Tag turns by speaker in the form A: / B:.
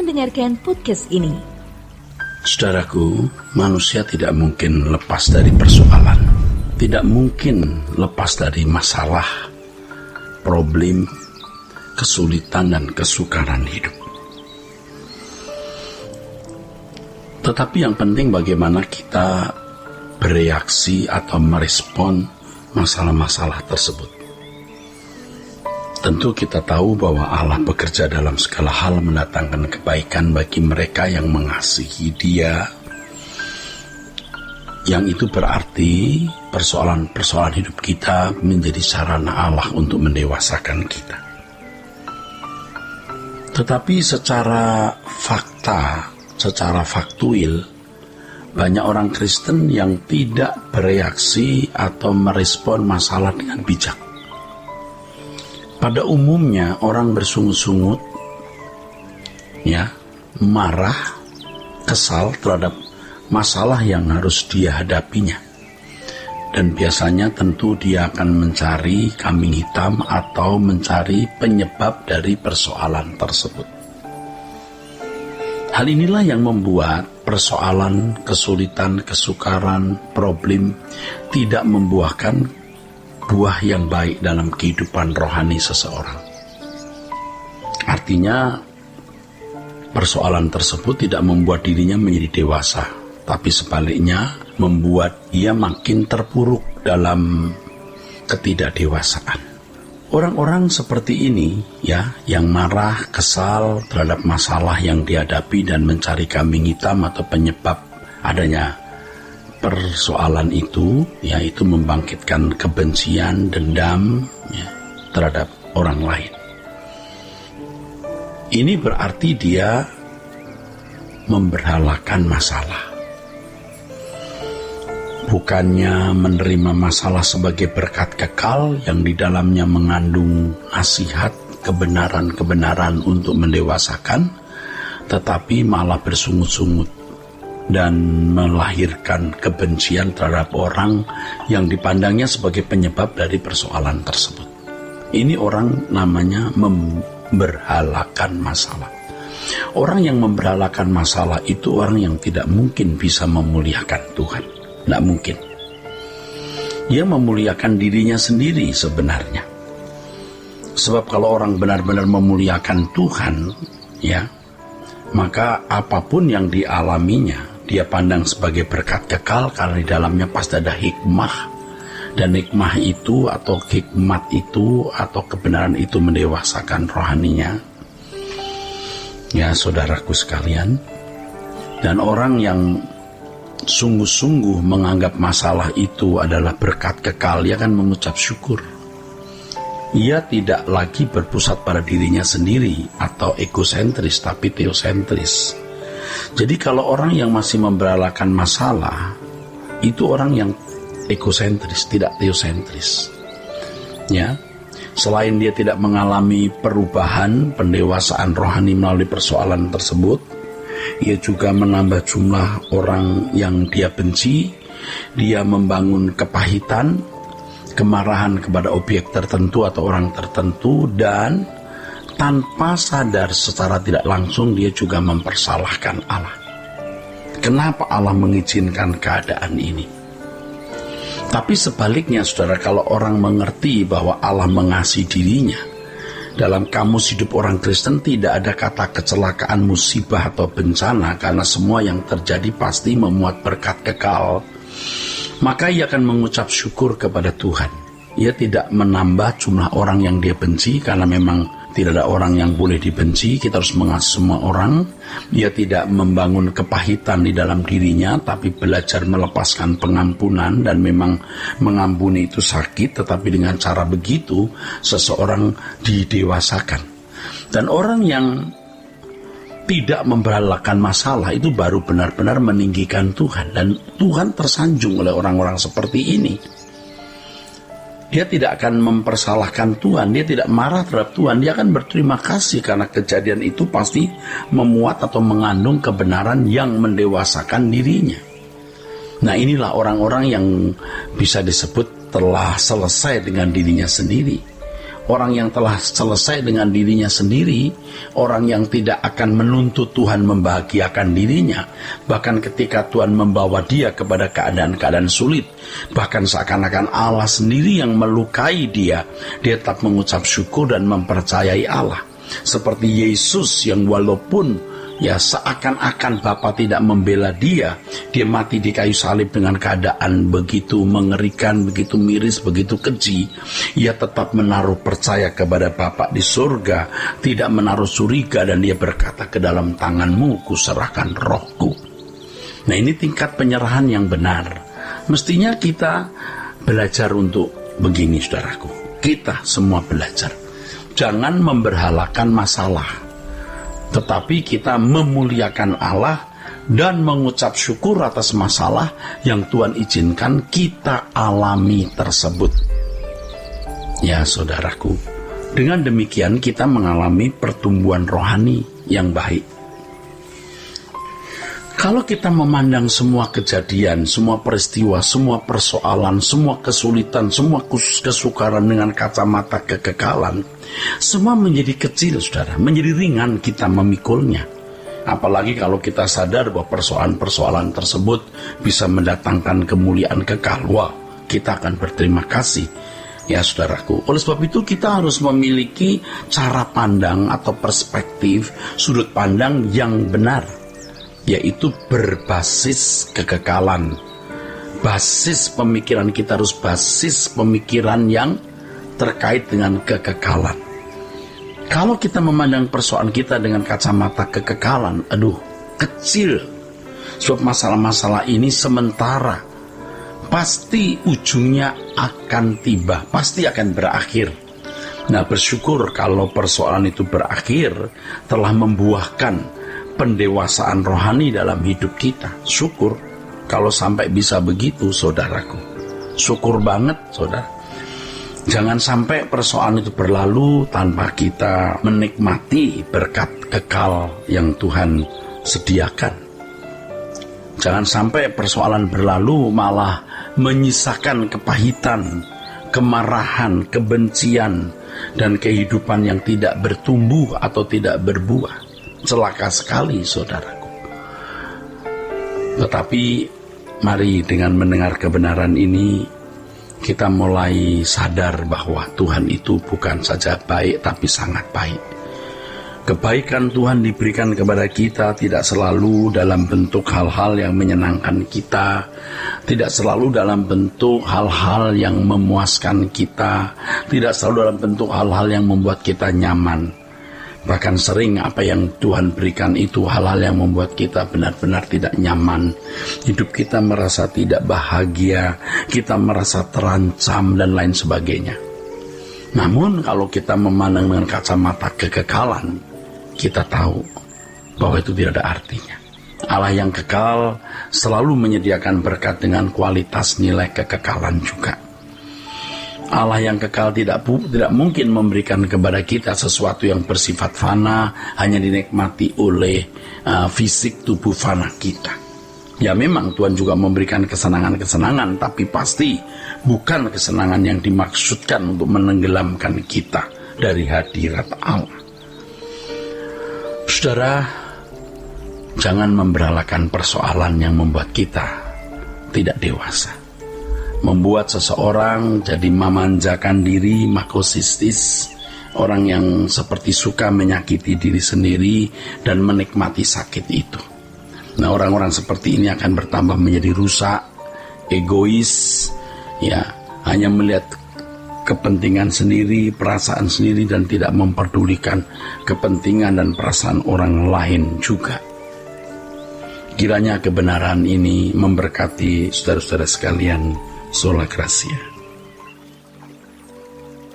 A: mendengarkan podcast ini.
B: Saudaraku, manusia tidak mungkin lepas dari persoalan, tidak mungkin lepas dari masalah, problem, kesulitan dan kesukaran hidup. Tetapi yang penting bagaimana kita bereaksi atau merespon masalah-masalah tersebut. Tentu kita tahu bahwa Allah bekerja dalam segala hal mendatangkan kebaikan bagi mereka yang mengasihi Dia. Yang itu berarti persoalan-persoalan hidup kita menjadi sarana Allah untuk mendewasakan kita. Tetapi secara fakta, secara faktuil, banyak orang Kristen yang tidak bereaksi atau merespon masalah dengan bijak. Pada umumnya orang bersungut-sungut, marah, kesal terhadap masalah yang harus dia hadapinya. Dan biasanya tentu dia akan mencari kambing hitam atau mencari penyebab dari persoalan tersebut. Hal inilah yang membuat persoalan, kesulitan, kesukaran, problem tidak membuahkan buah yang baik dalam kehidupan rohani seseorang. Artinya, persoalan tersebut tidak membuat dirinya menjadi dewasa, tapi sebaliknya membuat ia makin terpuruk dalam ketidakdewasaan. Orang-orang seperti ini, yang marah, kesal terhadap masalah yang dihadapi dan mencari kambing hitam atau penyebab adanya persoalan itu, yaitu membangkitkan kebencian, dendam terhadap orang lain. Ini berarti dia memberhalakan masalah. Bukannya menerima masalah sebagai berkat kekal yang di dalamnya mengandung nasihat, kebenaran-kebenaran untuk mendewasakan, tetapi malah bersungut-sungut dan melahirkan kebencian terhadap orang yang dipandangnya sebagai penyebab dari persoalan tersebut. Ini orang namanya memberhalakan masalah. Orang yang memberhalakan masalah itu orang yang tidak mungkin bisa memuliakan Tuhan. Tidak mungkin. Dia memuliakan dirinya sendiri sebenarnya. Sebab kalau orang benar-benar memuliakan Tuhan, maka apapun yang dialaminya dia pandang sebagai berkat kekal karena di dalamnya pasti ada hikmah. Dan hikmah itu atau hikmat itu atau kebenaran itu mendewasakan rohaninya. Ya saudaraku sekalian. Dan orang yang sungguh-sungguh menganggap masalah itu adalah berkat kekal, dia akan mengucap syukur. Ia tidak lagi berpusat pada dirinya sendiri atau egosentris, tapi teosentris. Jadi kalau orang yang masih memberhalakan masalah, itu orang yang egosentris, tidak teosentris. Selain dia tidak mengalami perubahan, pendewasaan rohani melalui persoalan tersebut, ia juga menambah jumlah orang yang dia benci. Dia membangun kepahitan, kemarahan kepada objek tertentu atau orang tertentu, dan tanpa sadar secara tidak langsung dia juga mempersalahkan Allah. Kenapa Allah mengizinkan keadaan ini? Tapi sebaliknya saudara, kalau orang mengerti bahwa Allah mengasihi dirinya, dalam kamus hidup orang Kristen tidak ada kata kecelakaan, musibah atau bencana, karena semua yang terjadi pasti memuat berkat kekal. Maka ia akan mengucap syukur kepada Tuhan. Ia tidak menambah jumlah orang yang dia benci, karena memang tidak ada orang yang boleh dibenci. Kita harus mengasihi semua orang. Ia tidak membangun kepahitan di dalam dirinya, tapi belajar melepaskan pengampunan. Dan memang mengampuni itu sakit, tetapi dengan cara begitu seseorang didewasakan. Dan orang yang tidak memberhalakan masalah itu baru benar-benar meninggikan Tuhan. Dan Tuhan tersanjung oleh orang-orang seperti ini. Dia tidak akan mempersalahkan Tuhan, dia tidak marah terhadap Tuhan, dia akan berterima kasih karena kejadian itu pasti memuat atau mengandung kebenaran yang mendewasakan dirinya. Nah, inilah orang-orang yang bisa disebut telah selesai dengan dirinya sendiri. orang yang telah selesai dengan dirinya sendiri, orang yang tidak akan menuntut Tuhan membahagiakan dirinya, bahkan ketika Tuhan membawa dia kepada keadaan-keadaan sulit, bahkan seakan-akan Allah sendiri yang melukai dia tetap mengucap syukur dan mempercayai Allah. Seperti Yesus yang walaupun seakan-akan Bapa tidak membela dia mati di kayu salib dengan keadaan begitu mengerikan, begitu miris, begitu keji, ia tetap menaruh percaya kepada Bapa di surga, tidak menaruh curiga, dan dia berkata, ke dalam tanganmu kuserahkan rohku. Nah, ini tingkat penyerahan yang benar. Mestinya kita belajar untuk begini, saudaraku. Kita semua belajar. Jangan memberhalakan masalah, tetapi kita memuliakan Allah dan mengucap syukur atas masalah yang Tuhan izinkan kita alami tersebut. Ya saudaraku, dengan demikian kita mengalami pertumbuhan rohani yang baik. Kalau kita memandang semua kejadian, semua peristiwa, semua persoalan, semua kesulitan, semua kesukaran dengan kacamata kekekalan, semua menjadi kecil, saudara, menjadi ringan kita memikulnya. Apalagi kalau kita sadar bahwa persoalan-persoalan tersebut bisa mendatangkan kemuliaan kekal. Wah, kita akan berterima kasih, ya saudaraku. Oleh sebab itu kita harus memiliki cara pandang atau perspektif, sudut pandang yang benar, yaitu berbasis kekekalan. Basis pemikiran kita harus basis pemikiran yang terkait dengan kekekalan. Kalau kita memandang persoalan kita dengan kacamata kekekalan, kecil. Sebab masalah-masalah ini sementara. Pasti ujungnya akan tiba, pasti akan berakhir. Nah, bersyukur kalau persoalan itu berakhir, telah membuahkan pendewasaan rohani dalam hidup kita. Syukur kalau sampai bisa begitu, saudaraku. Syukur banget, saudara. Jangan sampai persoalan itu berlalu tanpa kita menikmati berkat kekal yang Tuhan sediakan. Jangan sampai persoalan berlalu malah menyisakan kepahitan, kemarahan, kebencian, dan kehidupan yang tidak bertumbuh atau tidak berbuah. Celaka sekali, saudaraku. Tetapi mari dengan mendengar kebenaran ini, kita mulai sadar bahwa Tuhan itu bukan saja baik, tapi sangat baik. Kebaikan Tuhan diberikan kepada kita tidak selalu dalam bentuk hal-hal yang menyenangkan kita, tidak selalu dalam bentuk hal-hal yang memuaskan kita, tidak selalu dalam bentuk hal-hal yang membuat kita nyaman. Bahkan sering apa yang Tuhan berikan itu hal-hal yang membuat kita benar-benar tidak nyaman. Hidup kita merasa tidak bahagia, kita merasa terancam, dan lain sebagainya. Namun kalau kita memandang dengan kacamata kekekalan, kita tahu bahwa itu tidak ada artinya. Allah yang kekal selalu menyediakan berkat dengan kualitas nilai kekekalan juga. Allah yang kekal tidak mungkin memberikan kepada kita sesuatu yang bersifat fana, hanya dinikmati oleh fisik tubuh fana kita. Ya memang Tuhan juga memberikan kesenangan-kesenangan, tapi pasti bukan kesenangan yang dimaksudkan untuk menenggelamkan kita dari hadirat Allah. Saudara, jangan memberhalakan persoalan yang membuat kita tidak dewasa. Membuat seseorang jadi memanjakan diri, makosistis, orang yang seperti suka menyakiti diri sendiri dan menikmati sakit itu. Nah, orang-orang seperti ini akan bertambah menjadi rusak, egois, hanya melihat kepentingan sendiri, perasaan sendiri, dan tidak memperdulikan kepentingan dan perasaan orang lain juga. Kiranya kebenaran ini memberkati saudara-saudara sekalian. Sola Gracia.